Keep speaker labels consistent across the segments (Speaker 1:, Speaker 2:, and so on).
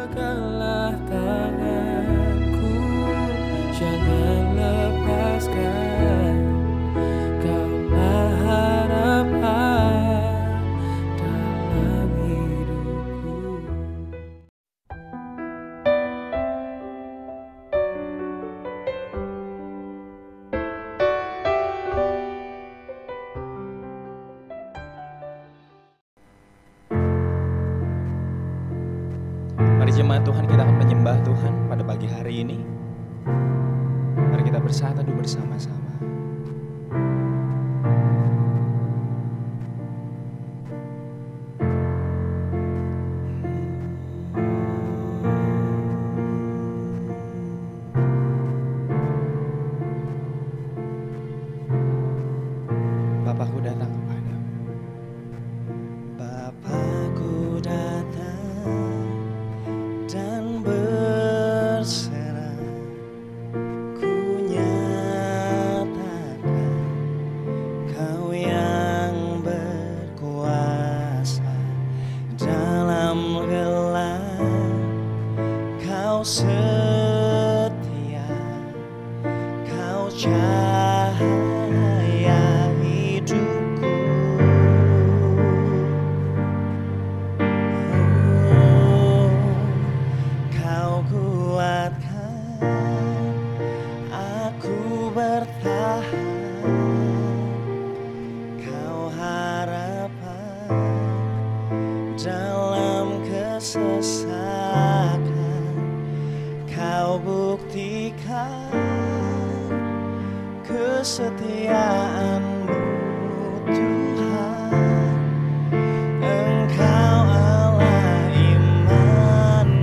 Speaker 1: Peganglah tanganku, jangan lepaskan. Kaulah harapan dalam hidupku.
Speaker 2: Mari jemaat Tuhan, kita akan menyembah Tuhan pada pagi hari ini. Mari kita bersatu bersama-sama. Bapakku datang kepadamu. Bapakku datang dan berserah, ku nyatakan Kau yang berkuasa dalam gelap. Kau setia, Kau cahaya hidupku. Kau kuatkan aku bertahan. Kau harapan dalam kesesakan. Kau buktikan kesetiaan-Mu, Tuhan. Engkau Allah Immanuel.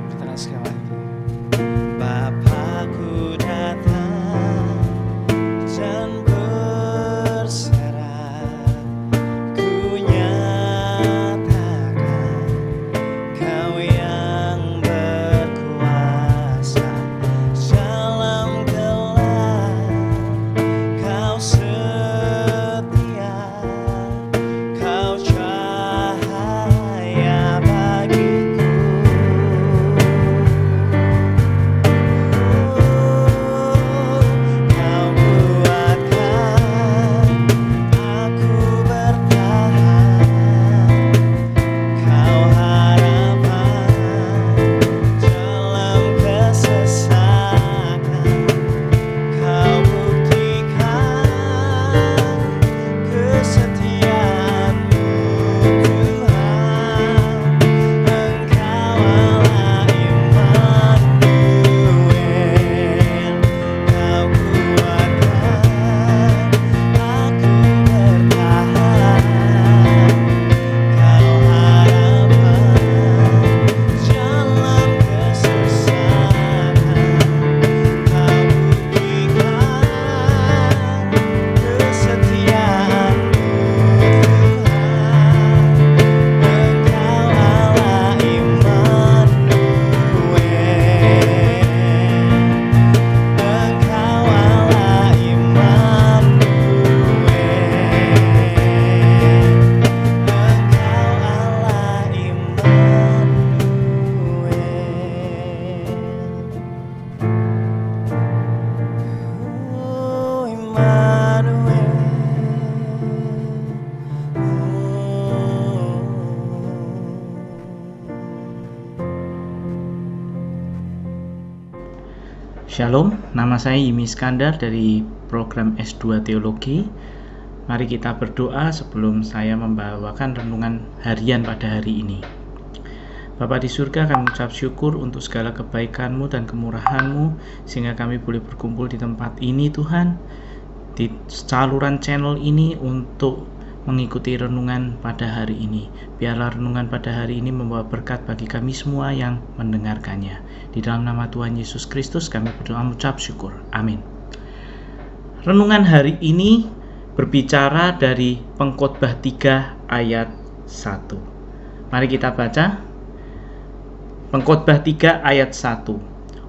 Speaker 2: Kita sekali lagi. Bapakku datang dan berserah, ku nyatakan Kau yang berkuasa dalam gelap. Kau setia, Kau cahaya bagiku. Kau kuatkan aku bertahan. Kau harapan dalam kesesakan. Kau buktikan kesetiaan-Mu, Tuhan. Engkau Allah Immanuel. Kau kuatkan aku bertahan. Kau harapan dalam kesesakan. Kau buktikan kesetiaan-Mu, Tuhan. Engkau Allah Immanuel. Engkau Allah Immanuel. Engkau Allah
Speaker 3: Shalom, nama saya Yimi Iskandar dari program S2 Teologi. Mari kita berdoa sebelum saya membawakan renungan harian pada hari ini. Bapa di surga, kami ucap syukur untuk segala kebaikan-Mu dan kemurahan-Mu, sehingga kami boleh berkumpul di tempat ini Tuhan, di saluran channel ini untuk mengikuti renungan pada hari ini. Biarlah renungan pada hari ini membawa berkat bagi kami semua yang mendengarkannya. Di dalam nama Tuhan Yesus Kristus kami berdoa mengucap syukur. Amin. Renungan hari ini berbicara dari Pengkhotbah 3 ayat 1. Mari kita baca. Pengkhotbah 3 ayat 1.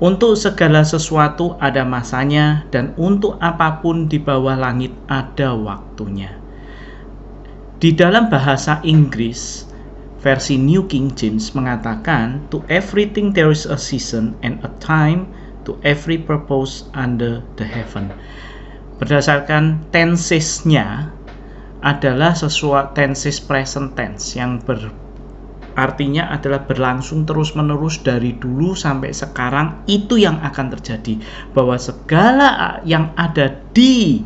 Speaker 3: Untuk segala sesuatu ada masanya, dan untuk apapun di bawah langit ada waktunya. Di dalam bahasa Inggris, versi New King James mengatakan, to everything there is a season and a time to every purpose under the heaven. Berdasarkan tensesnya adalah sesuatu tenses present tense yang artinya adalah berlangsung terus-menerus dari dulu sampai sekarang. Itu yang akan terjadi, bahwa segala yang ada di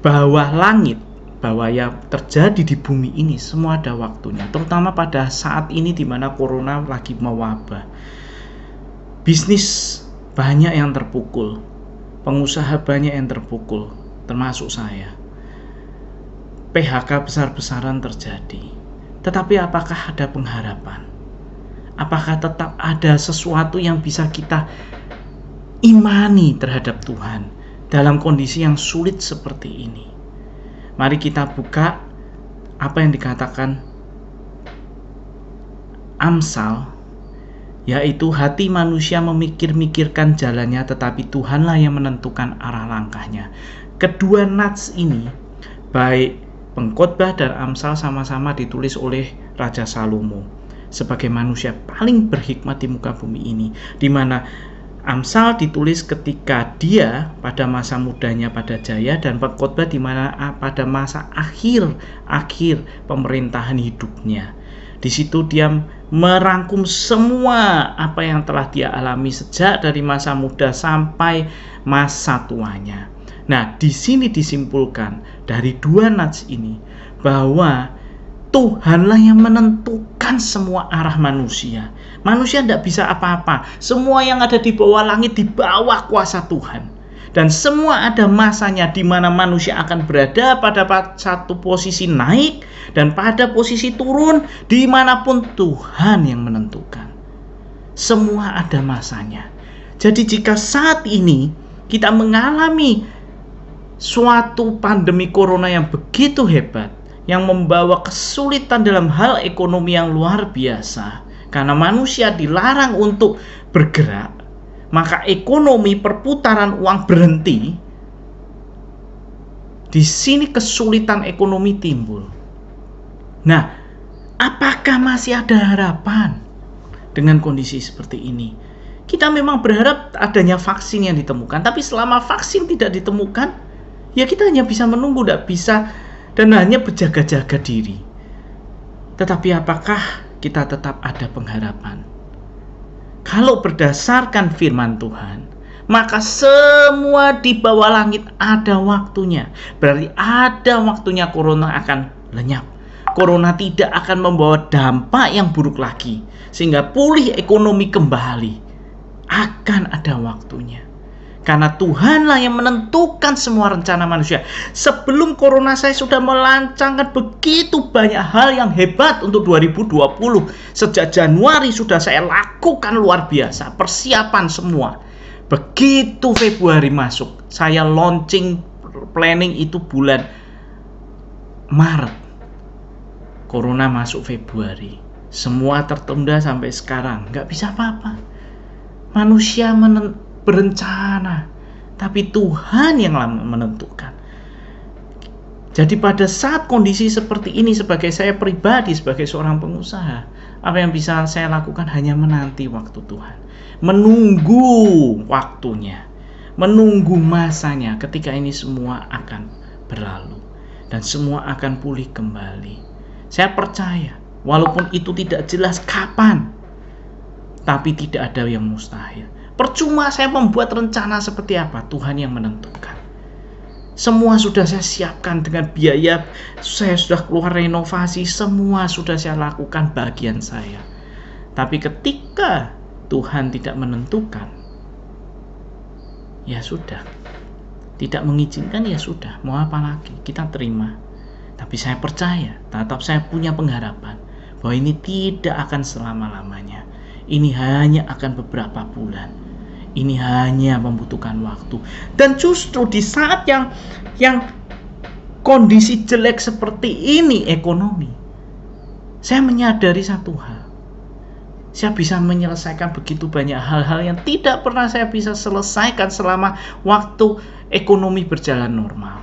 Speaker 3: bawah langit, bahwa yang terjadi di bumi ini semua ada waktunya. Terutama pada saat ini di mana corona lagi mewabah. Bisnis banyak yang terpukul, pengusaha banyak yang terpukul, termasuk saya. PHK besar-besaran terjadi. Tetapi apakah ada pengharapan? Apakah tetap ada sesuatu yang bisa kita imani terhadap Tuhan dalam kondisi yang sulit seperti ini? Mari kita buka apa yang dikatakan Amsal, yaitu hati manusia memikir-mikirkan jalannya, tetapi Tuhanlah yang menentukan arah langkahnya. Kedua nats ini, baik Pengkhotbah dan Amsal, sama-sama ditulis oleh Raja Salomo sebagai manusia paling berhikmat di muka bumi ini, di mana Amsal ditulis ketika dia pada masa mudanya pada jaya, dan Pengkhotbah di mana pada masa akhir pemerintahan hidupnya. Di situ dia merangkum semua apa yang telah dia alami sejak dari masa muda sampai masa tuanya. Nah, di sini disimpulkan dari dua nats ini bahwa Tuhanlah yang menentukan semua arah manusia. Manusia tidak bisa apa-apa. Semua yang ada di bawah langit di bawah kuasa Tuhan. Dan semua ada masanya di mana manusia akan berada pada satu posisi naik dan pada posisi turun, dimanapun Tuhan yang menentukan. Semua ada masanya. Jadi jika saat ini kita mengalami suatu pandemi corona yang begitu hebat, yang membawa kesulitan dalam hal ekonomi yang luar biasa, karena manusia dilarang untuk bergerak, maka ekonomi perputaran uang berhenti. Di sini kesulitan ekonomi timbul. Nah, apakah masih ada harapan dengan kondisi seperti ini? Kita memang berharap adanya vaksin yang ditemukan, tapi selama vaksin tidak ditemukan, ya kita hanya bisa menunggu, tidak bisa, dan hanya berjaga-jaga diri. Tetapi apakah kita tetap ada pengharapan? Kalau berdasarkan firman Tuhan, maka semua di bawah langit ada waktunya. Berarti ada waktunya corona akan lenyap. Corona tidak akan membawa dampak yang buruk lagi, sehingga pulih ekonomi kembali. Akan ada waktunya. Karena Tuhanlah yang menentukan semua rencana manusia. Sebelum corona saya sudah melancangkan begitu banyak hal yang hebat untuk 2020. Sejak Januari sudah saya lakukan luar biasa. Persiapan semua. Begitu Februari masuk, saya launching planning itu bulan Maret. Corona masuk Februari. Semua tertunda sampai sekarang. Nggak bisa apa-apa. Manusia berencana, tapi Tuhan yang menentukan. Jadi pada saat kondisi seperti ini, sebagai saya pribadi, sebagai seorang pengusaha, apa yang bisa saya lakukan hanya menanti waktu Tuhan, menunggu waktunya, menunggu masanya ketika ini semua akan berlalu dan semua akan pulih kembali. Saya percaya, walaupun itu tidak jelas kapan, tapi tidak ada yang mustahil. Percuma saya membuat rencana seperti apa, Tuhan yang menentukan. Semua sudah saya siapkan dengan biaya, saya sudah keluar renovasi, semua sudah saya lakukan bagian saya. Tapi ketika Tuhan tidak menentukan, ya sudah. Tidak mengizinkan, ya sudah. Mau apa lagi? Kita terima. Tapi saya percaya, tetap saya punya pengharapan bahwa ini tidak akan selama-lamanya. Ini hanya akan beberapa bulan. Ini hanya membutuhkan waktu. Dan justru di saat yang kondisi jelek seperti ini ekonomi, saya menyadari satu hal. Saya bisa menyelesaikan begitu banyak hal-hal yang tidak pernah saya bisa selesaikan selama waktu ekonomi berjalan normal.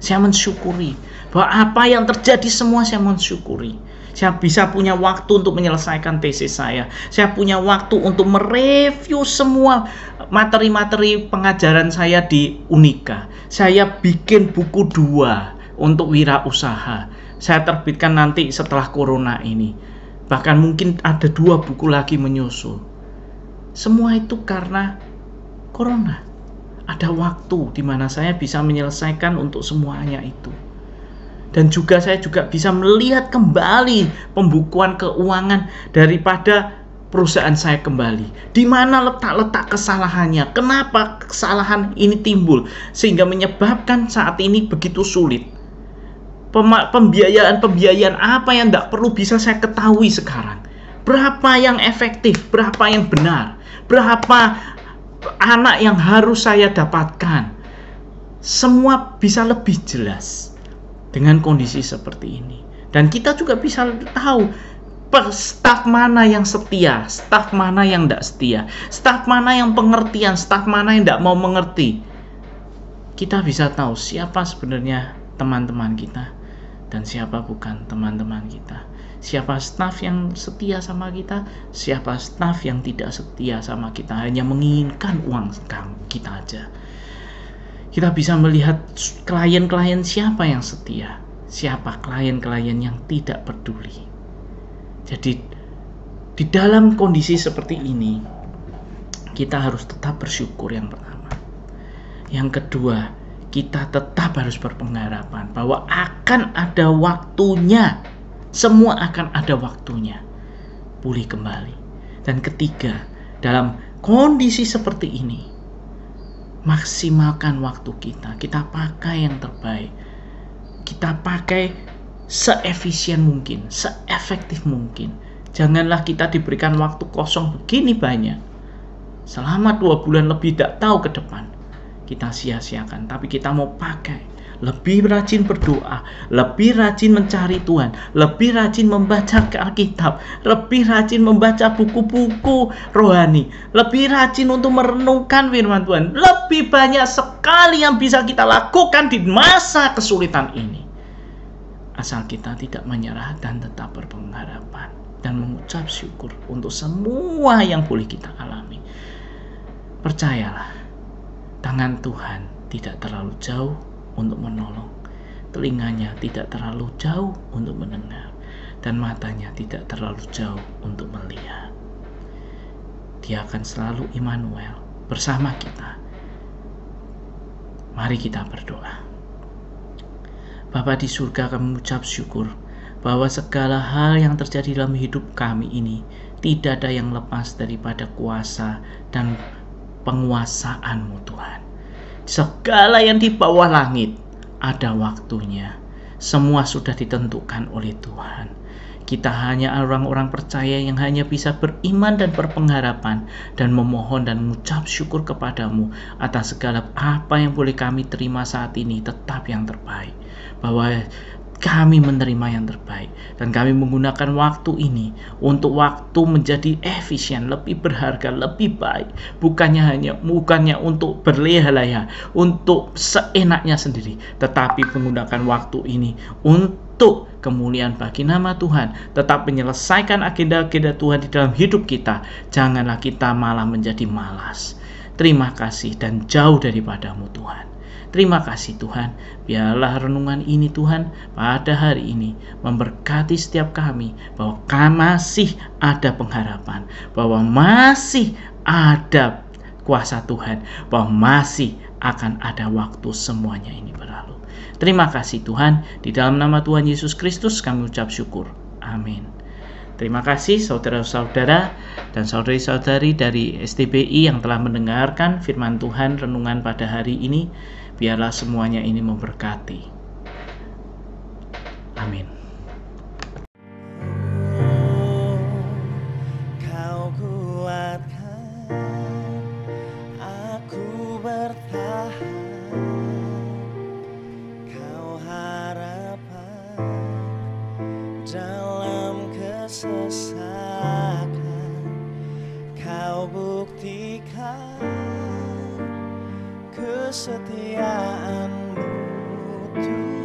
Speaker 3: Saya mensyukuri bahwa apa yang terjadi semua saya mensyukuri. Saya bisa punya waktu untuk menyelesaikan tesis saya. Saya punya waktu untuk mereview semua materi-materi pengajaran saya di Unika. Saya bikin buku 2 untuk wirausaha. Saya terbitkan nanti setelah corona ini. Bahkan mungkin ada 2 buku lagi menyusul. Semua itu karena corona. Ada waktu di mana saya bisa menyelesaikan untuk semuanya itu. Dan juga saya juga bisa melihat kembali pembukuan keuangan daripada perusahaan saya kembali. Di mana letak-letak kesalahannya? Kenapa kesalahan ini timbul sehingga menyebabkan saat ini begitu sulit? Pembiayaan apa yang tidak perlu bisa saya ketahui sekarang? Berapa yang efektif? Berapa yang benar? Berapa anak yang harus saya dapatkan? Semua bisa lebih jelas dengan kondisi seperti ini. Dan kita juga bisa tahu staf mana yang setia, staf mana yang tidak setia, staf mana yang pengertian, staf mana yang tidak mau mengerti. Kita bisa tahu siapa sebenarnya teman-teman kita dan siapa bukan teman-teman kita. Siapa staf yang setia sama kita, siapa staf yang tidak setia sama kita, hanya menginginkan uang kita aja. Kita bisa melihat klien-klien siapa yang setia, siapa klien-klien yang tidak peduli. Jadi di dalam kondisi seperti ini, kita harus tetap bersyukur yang pertama. Yang kedua, kita tetap harus berpengharapan bahwa akan ada waktunya. Semua akan ada waktunya pulih kembali. Dan ketiga, dalam kondisi seperti ini, maksimalkan waktu kita. Kita pakai yang terbaik. Kita pakai seefisien mungkin, seefektif mungkin. Janganlah kita diberikan waktu kosong begini banyak. Selama 2 bulan lebih tidak tahu ke depan. Kita sia-siakan, tapi kita mau pakai. Lebih rajin berdoa, lebih rajin mencari Tuhan, lebih rajin membaca Alkitab, lebih rajin membaca buku-buku rohani, lebih rajin untuk merenungkan firman Tuhan. Lebih banyak sekali yang bisa kita lakukan di masa kesulitan ini. Asal kita tidak menyerah dan tetap berpengharapan dan mengucap syukur untuk semua yang boleh kita alami. Percayalah, tangan Tuhan tidak terlalu jauh untuk menolong, telinganya tidak terlalu jauh untuk mendengar, dan matanya tidak terlalu jauh untuk melihat. Dia akan selalu Immanuel bersama kita. Mari kita berdoa. Bapa di surga, kami mengucap syukur bahwa segala hal yang terjadi dalam hidup kami ini tidak ada yang lepas daripada kuasa dan penguasaan-Mu Tuhan. Segala yang di bawah langit ada waktunya. Semua sudah ditentukan oleh Tuhan. Kita hanya orang-orang percaya yang hanya bisa beriman dan berpengharapan dan memohon dan mengucap syukur kepadamu atas segala apa yang boleh kami terima saat ini, tetap yang terbaik. Bahwa kami menerima yang terbaik dan kami menggunakan waktu ini untuk waktu menjadi efisien, lebih berharga, lebih baik, bukannya untuk berleha-leha, untuk seenaknya sendiri, tetapi menggunakan waktu ini untuk kemuliaan bagi nama Tuhan, tetap menyelesaikan agenda-agenda Tuhan di dalam hidup kita. Janganlah kita malah menjadi malas. Terima kasih dan jauh daripadamu Tuhan. Terima kasih Tuhan, biarlah renungan ini Tuhan pada hari ini memberkati setiap kami, bahwa masih ada pengharapan, bahwa masih ada kuasa Tuhan, bahwa masih akan ada waktu semuanya ini berlalu. Terima kasih Tuhan, di dalam nama Tuhan Yesus Kristus kami ucap syukur. Amin. Terima kasih saudara-saudara dan saudari-saudari dari STBI yang telah mendengarkan firman Tuhan renungan pada hari ini. Biarlah semuanya ini memberkati. Amin.
Speaker 1: Kau kuatkan aku bertahan, kau harapan dalam kesesatan. buktikan kesetiaanmu Tuhan.